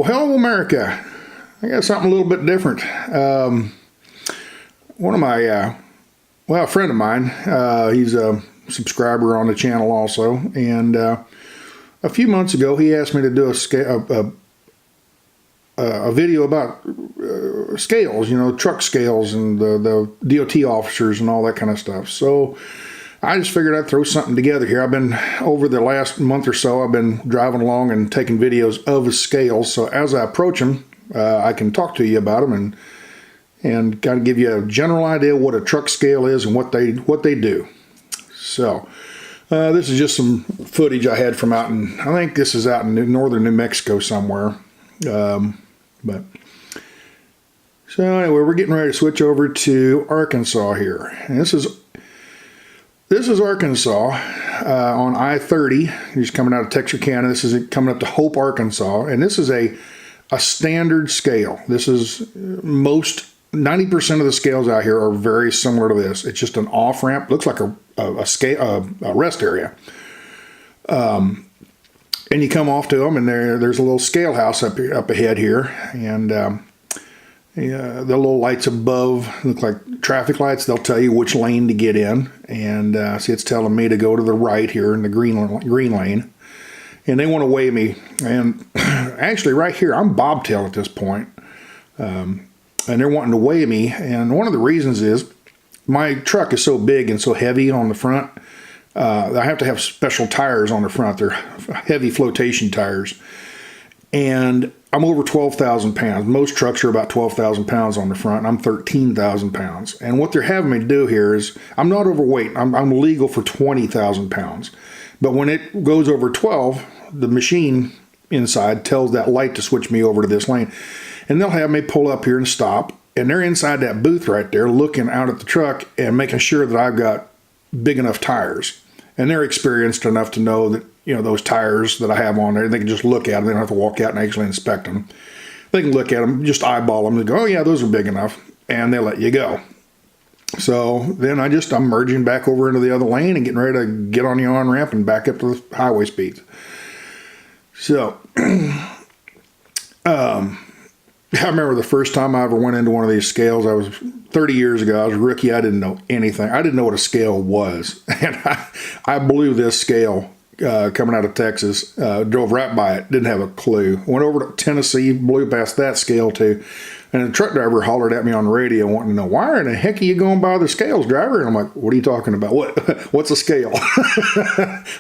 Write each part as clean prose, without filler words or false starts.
Well, hello, America. I got something a little bit different. One of my, well, a friend of mine, he's a subscriber on the channel also, and a few months ago he asked me to do a video about scales, you know, truck scales and the DOT officers and all that kind of stuff. So I just figured I'd throw something together here. I've been, over the last month or so, I've been driving along and taking videos of scales. So as I approach them, I can talk to you about them and kind of give you a general idea what a truck scale is and what they do. So this is just some footage I had from out in, I think this is out in northern New Mexico somewhere. But so anyway, we're getting ready to switch over to Arkansas here. And this is Arkansas on I-30. Just coming out of Texarkana. This is coming up to Hope, Arkansas, and this is a standard scale. This is 90% of the scales out here are very similar to this. It's just an off ramp. Looks like a rest area. And you come off to them, and there's a little scale house up ahead here, and the little lights above look like traffic lights. They'll tell you which lane to get in, and see, it's telling me to go to the right here in the green lane, and they want to weigh me. And actually, right here, I'm bobtail at this point, and they're wanting to weigh me. And one of the reasons is my truck is so big and so heavy on the front. I have to have special tires on the front. They're heavy flotation tires. And I'm over 12,000 pounds. Most trucks are about 12,000 pounds on the front. And I'm 13,000 pounds. And what they're having me do here is, I'm not overweight. I'm legal for 20,000 pounds. But when it goes over 12, the machine inside tells that light to switch me over to this lane. And they'll have me pull up here and stop. And they're inside that booth right there looking out at the truck and making sure that I've got big enough tires. And they're experienced enough to know that, you know, those tires that I have on there, they can just look at them. They don't have to walk out and actually inspect them. They can look at them, just eyeball them and go, oh yeah, those are big enough. And they let you go. So then I'm merging back over into the other lane and getting ready to get on the on-ramp and back up to the highway speeds. So, I remember the first time I ever went into one of these scales. I was 30 years ago. I was a rookie. I didn't know anything. I didn't know what a scale was. And I blew this scale coming out of Texas. Drove right by it. Didn't have a clue. Went over to Tennessee, blew past that scale too. And the truck driver hollered at me on the radio wanting to know, why in the heck are you going by the scales, driver? And I'm like, what are you talking about? What's a scale?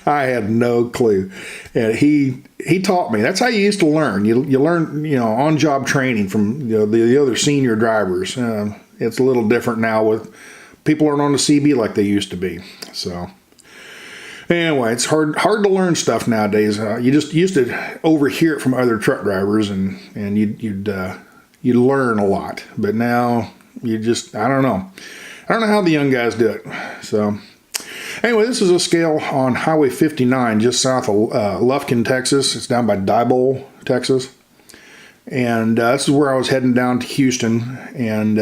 I had no clue. And he taught me. That's how you used to learn. You learn, you know, on-job training from, you know, the other senior drivers. It's a little different now with people aren't on the CB like they used to be. So anyway, it's hard to learn stuff nowadays. You just used to overhear it from other truck drivers, and you'd learn a lot. But now you just, I don't know how the young guys do it. So anyway, this is a scale on Highway 59 just south of Lufkin, Texas. It's down by Diboll, Texas. And this is where I was heading down to Houston. And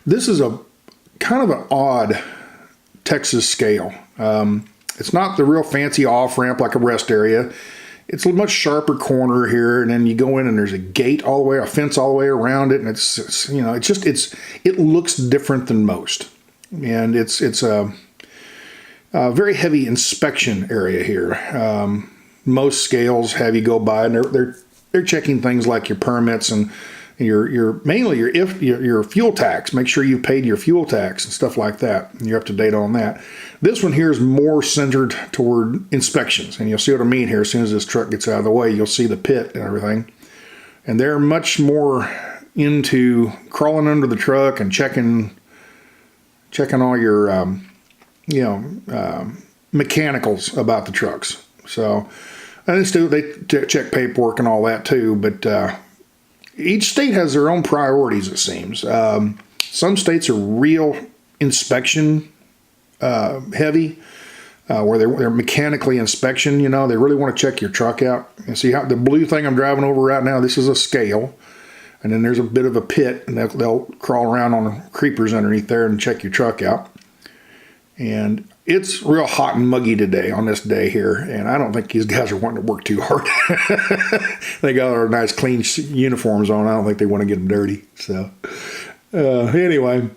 this is a kind of an odd Texas scale. It's not the real fancy off-ramp like a rest area. It's a much sharper corner here, and then you go in and there's a gate all the way, a fence all the way around it, and it's you know, it looks different than most. And it's a very heavy inspection area here. Most scales have you go by, and they're checking things like your permits and mainly your fuel tax. Make sure you've paid your fuel tax and stuff like that. And you're up to date on that. This one here is more centered toward inspections, and you'll see what I mean here. As soon as this truck gets out of the way, you'll see the pit and everything. And they're much more into crawling under the truck and checking all your mechanicals about the trucks. So they check paperwork and all that too, but each state has their own priorities, it seems. Some states are real inspection heavy, where they're mechanically inspection. You know, they really want to check your truck out. And see how the blue thing I'm driving over right now, this is a scale. And then there's a bit of a pit, and they'll crawl around on the creepers underneath there and check your truck out. And it's real hot and muggy today on this day here, and I don't think these guys are wanting to work too hard. They got their nice clean uniforms on. I don't think they want to get them dirty. So anyway,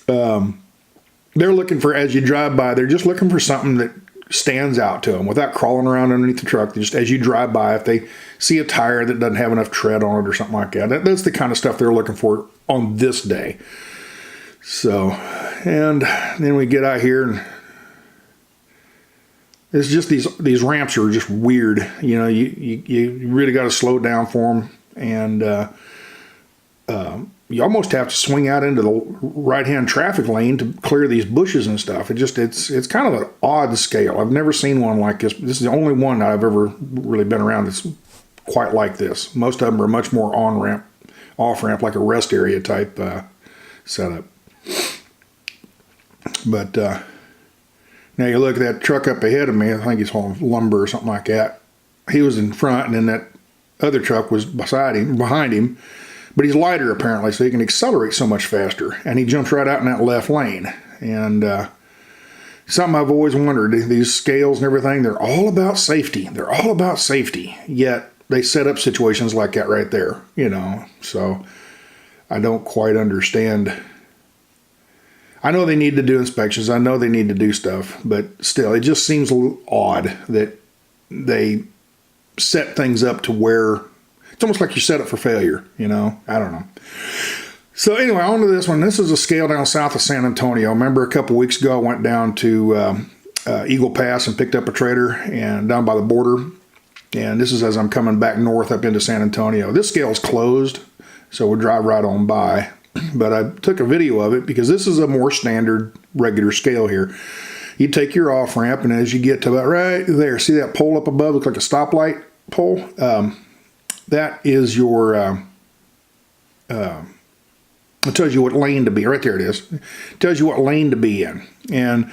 they're looking for, as you drive by, they're just looking for something that stands out to them without crawling around underneath the truck. Just as you drive by, if they see a tire that doesn't have enough tread on it or something like that, that's the kind of stuff they're looking for on this day. So, and then we get out here, and it's just these ramps are just weird. You know, you really got to slow down for them, and you almost have to swing out into the right-hand traffic lane to clear these bushes and stuff. It's kind of an odd scale. I've never seen one like this. This is the only one I've ever really been around that's quite like this. Most of them are much more on-ramp, off-ramp, like a rest area type setup. But now you look at that truck up ahead of me. I think he's hauling lumber or something like that. He was in front, and then that other truck was behind him. But he's lighter apparently, so he can accelerate so much faster. And he jumps right out in that left lane. And something I've always wondered, these scales and everything, they're all about safety. They're all about safety. Yet they set up situations like that right there, you know. So I don't quite understand. I know they need to do inspections. I know they need to do stuff. But still, it just seems a little odd that they set things up to where it's almost like you set it for failure, you know. I don't know. So anyway, on to this one. This is a scale down south of San Antonio. Remember a couple weeks ago I went down to Eagle Pass and picked up a trailer and down by the border. And this is as I'm coming back north up into San Antonio. This scale is closed, so we'll drive right on by. But I took a video of it because this is a more standard regular scale here. You take your off ramp, and as you get to about right there, see that pole up above? Looks like a stoplight pole. That is your, it tells you what lane to be. Right there it is. It tells you what lane to be in. And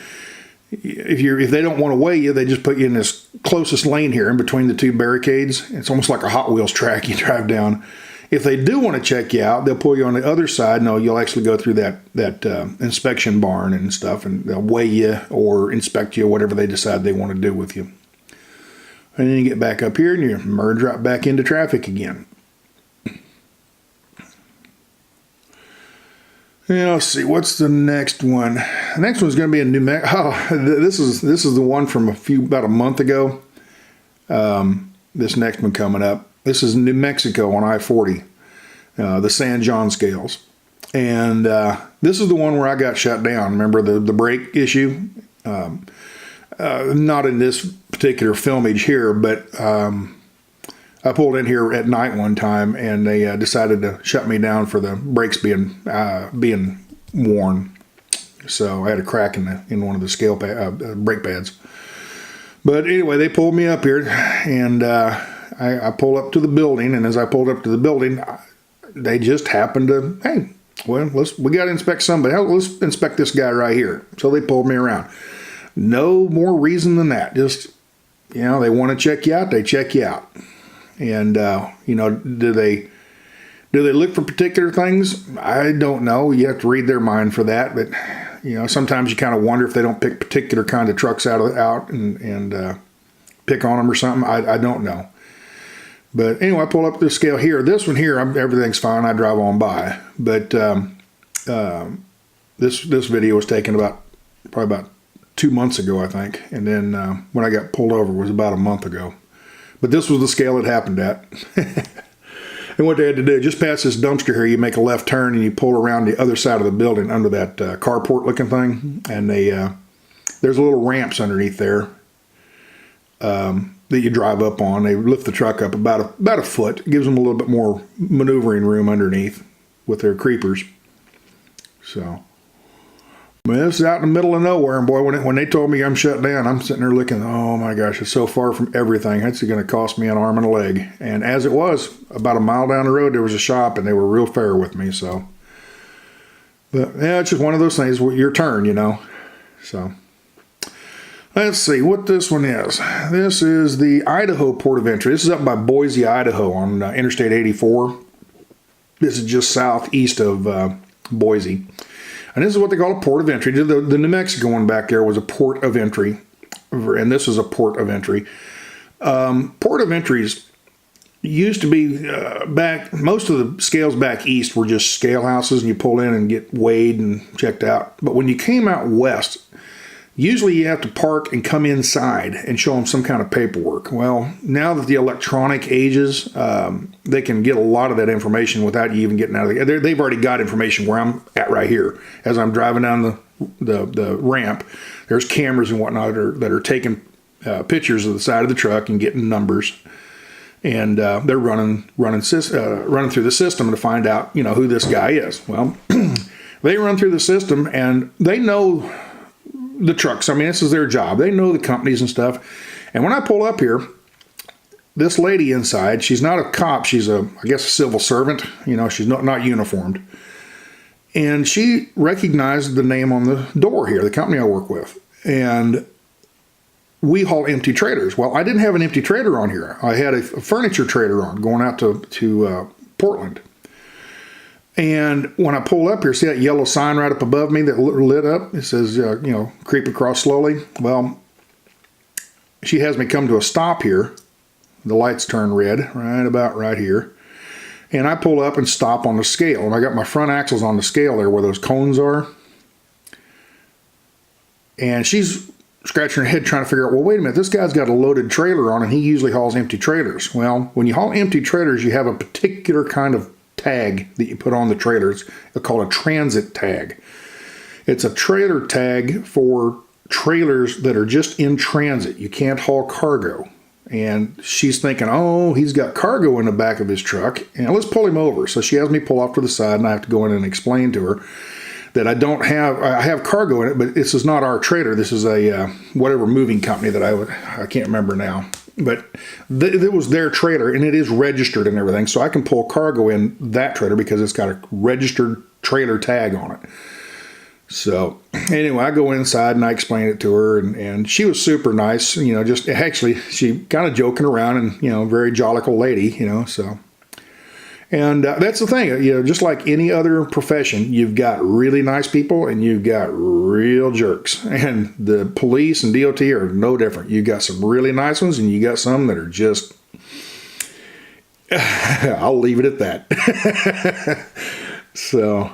if they don't want to weigh you, they just put you in this closest lane here in between the two barricades. It's almost like a Hot Wheels track you drive down. If they do want to check you out, they'll pull you on the other side. No, you'll actually go through that inspection barn and stuff, and they'll weigh you or inspect you, whatever they decide they want to do with you. And then you get back up here and you merge right back into traffic again. Yeah, let's see, what's the next one? The next one's going to be in New Mexico. Oh, this is the one from about a month ago. This next one coming up. This is New Mexico on I-40, the San John scales. And this is the one where I got shut down. Remember the brake issue? Not in this particular filmage here, but I pulled in here at night one time, and they decided to shut me down for the brakes being worn. So I had a crack in one of the scale brake pads. But anyway, they pulled me up here, and I pulled up to the building. And as I pulled up to the building, they just happened to, hey, well, we got to inspect somebody. Let's inspect this guy right here. So they pulled me around. No more reason than that. Just, you know, they want to check you out, they check you out. And, you know, do they look for particular things? I don't know. You have to read their mind for that. But, you know, sometimes you kind of wonder if they don't pick particular kind of trucks out and pick on them or something. I don't know. But anyway, I pull up the scale here. This one here, everything's fine. I drive on by. But this video was taken probably about 2 months ago, I think. And then when I got pulled over was about a month ago. But this was the scale it happened at. And what they had to do, just past this dumpster here, you make a left turn and you pull around the other side of the building under that carport looking thing. And there's little ramps underneath there that you drive up on. They lift the truck up about a foot. It gives them a little bit more maneuvering room underneath with their creepers. So, but this is out in the middle of nowhere, and boy, when they told me I'm shut down, I'm sitting there looking, oh my gosh, it's so far from everything. That's going to cost me an arm and a leg. And as it was, about a mile down the road, there was a shop, and they were real fair with me. So, but yeah, it's just one of those things. Your turn, you know. So, let's see what this one is. This is the Idaho port of entry. This is up by Boise, Idaho, on Interstate 84. This is just southeast of Boise. And this is what they call a port of entry. The New Mexico one back there was a port of entry, and this is a port of entry. Port of entries used to be back, most of the scales back east were just scale houses, and you pull in and get weighed and checked out. But when you came out west, usually you have to park and come inside and show them some kind of paperwork. Well, now that the electronic ages, they can get a lot of that information without you even getting out of the... They've already got information where I'm at right here. As I'm driving down the ramp, there's cameras and whatnot that are taking pictures of the side of the truck and getting numbers. And they're running through the system to find out, who this guy is. Well, they run through the system and they know the trucks. I mean, this is their job. They know the companies and stuff. And when I pull up here, this lady inside, she's not a cop. She's I guess, a civil servant. She's not uniformed. And she recognized the name on the door here, the company I work with. And we haul empty trailers. Well, I didn't have an empty trailer on here. I had a furniture trailer on going out to Portland. And when I pull up here, see that yellow sign right up above me that lit up? It says, creep across slowly. Well, she has me come to a stop here. The lights turn red right about right here. And I pull up and stop on the scale. And I got my front axles on the scale there where those cones are. And she's scratching her head trying to figure out, well, wait a minute, this guy's got a loaded trailer on and he usually hauls empty trailers. Well, when you haul empty trailers, you have a particular kind of tag that you put on the trailers. It's called a transit tag. It's a trailer tag for trailers that are just in transit. You can't haul cargo. And she's thinking, oh, he's got cargo in the back of his truck, and let's pull him over. So she has me pull off to the side, and I have to go in and explain to her that I have cargo in it, but this is not our trailer. This is a whatever moving company that I can't remember now. But it was their trailer, and it is registered and everything. So I can pull cargo in that trailer because it's got a registered trailer tag on it. So anyway, I go inside and I explain it to her, and she was super nice. Just actually she kind of joking around and very jollical lady. So. And that's the thing, just like any other profession, you've got really nice people and you've got real jerks. And the police and DOT are no different. You've got some really nice ones and you got some that are just, I'll leave it at that. So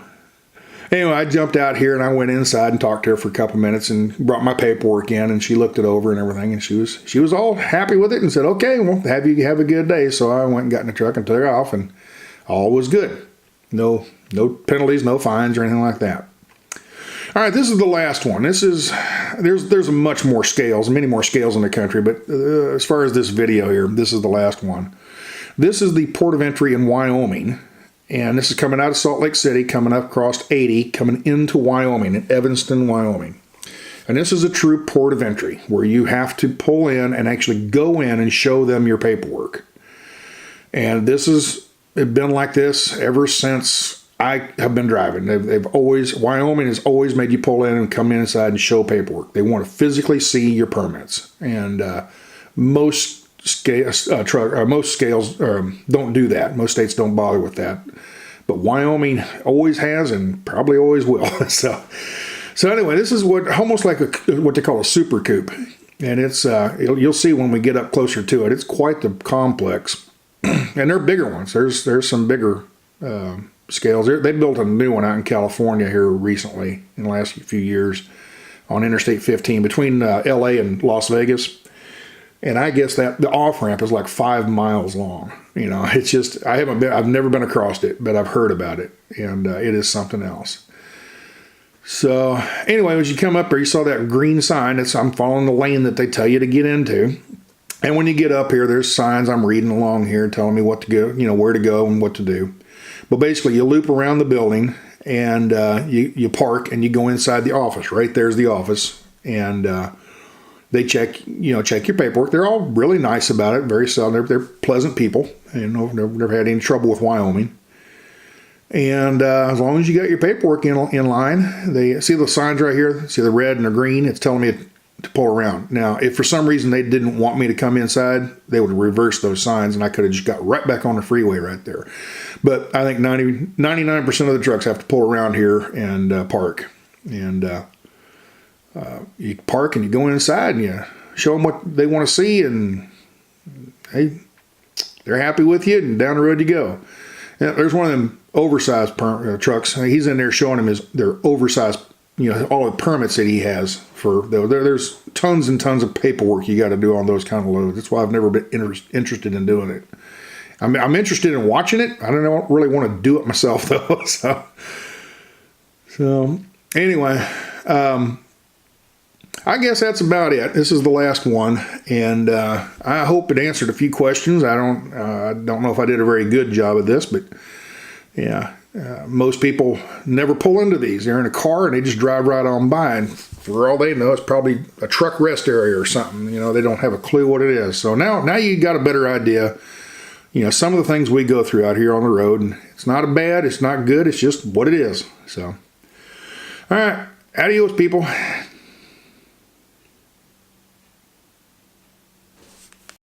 anyway, I jumped out here and I went inside and talked to her for a couple minutes and brought my paperwork in, and she looked it over and everything, and she was all happy with it and said, okay, well, have a good day. So I went and got in the truck and took off, and all was good. No penalties, no fines or anything like that. All right, this is the last one. There's much more scales, many more scales in the country, but as far as this video here, this is the last one. This is the port of entry in Wyoming, and this is coming out of Salt Lake City, coming up across 80, coming into Wyoming, in Evanston, Wyoming. And this is a true port of entry where you have to pull in and actually go in and show them your paperwork. And this has been like this ever since I have been driving. Wyoming has always made you pull in and come inside and show paperwork. They want to physically see your permits. And most scales don't do that. Most states don't bother with that. But Wyoming always has and probably always will. So anyway, this is almost like what they call a super coupe. And it's you'll see when we get up closer to it. It's quite the complex. And they're bigger ones. There's some bigger scales. They built a new one out in California here recently in the last few years on Interstate 15 between LA and Las Vegas. And I guess that the off ramp is like 5 miles long. It's just I've never been across it, but I've heard about it, and it is something else. So anyway, as you come up there, you saw that green sign. I'm following the lane that they tell you to get into. And when you get up here, there's signs I'm reading along here telling me what to go, where to go and what to do. But basically, you loop around the building and you park and you go inside the office. Right there's the office, and they check your paperwork. They're all really nice about it. Very seldom. They're pleasant people. Never had any trouble with Wyoming. And as long as you got your paperwork in line, they see the signs right here. See the red and the green. It's telling me to pull around. Now, if for some reason they didn't want me to come inside, they would reverse those signs and I could have just got right back on the freeway right there. But I think 99% of the trucks have to pull around here and park. And you park and you go inside and you show them what they want to see, and hey, they're happy with you, and down the road you go. Now, there's one of them oversized trucks. He's in there showing them their oversized, all the permits that he has for there's tons and tons of paperwork you got to do on those kind of loads. That's why I've never been interested in doing it. I'm interested in watching it. I don't really want to do it myself though. So anyway, I guess that's about it. This is the last one, and I hope it answered a few questions. I don't know if I did a very good job of this, but yeah, most people never pull into these. They're in a car and they just drive right on by, and for all they know, it's probably a truck rest area or something. They don't have a clue what it is. So now you got a better idea. Some of the things we go through out here on the road, and it's not bad, it's not good, it's just what it is. So, all right, adios, people.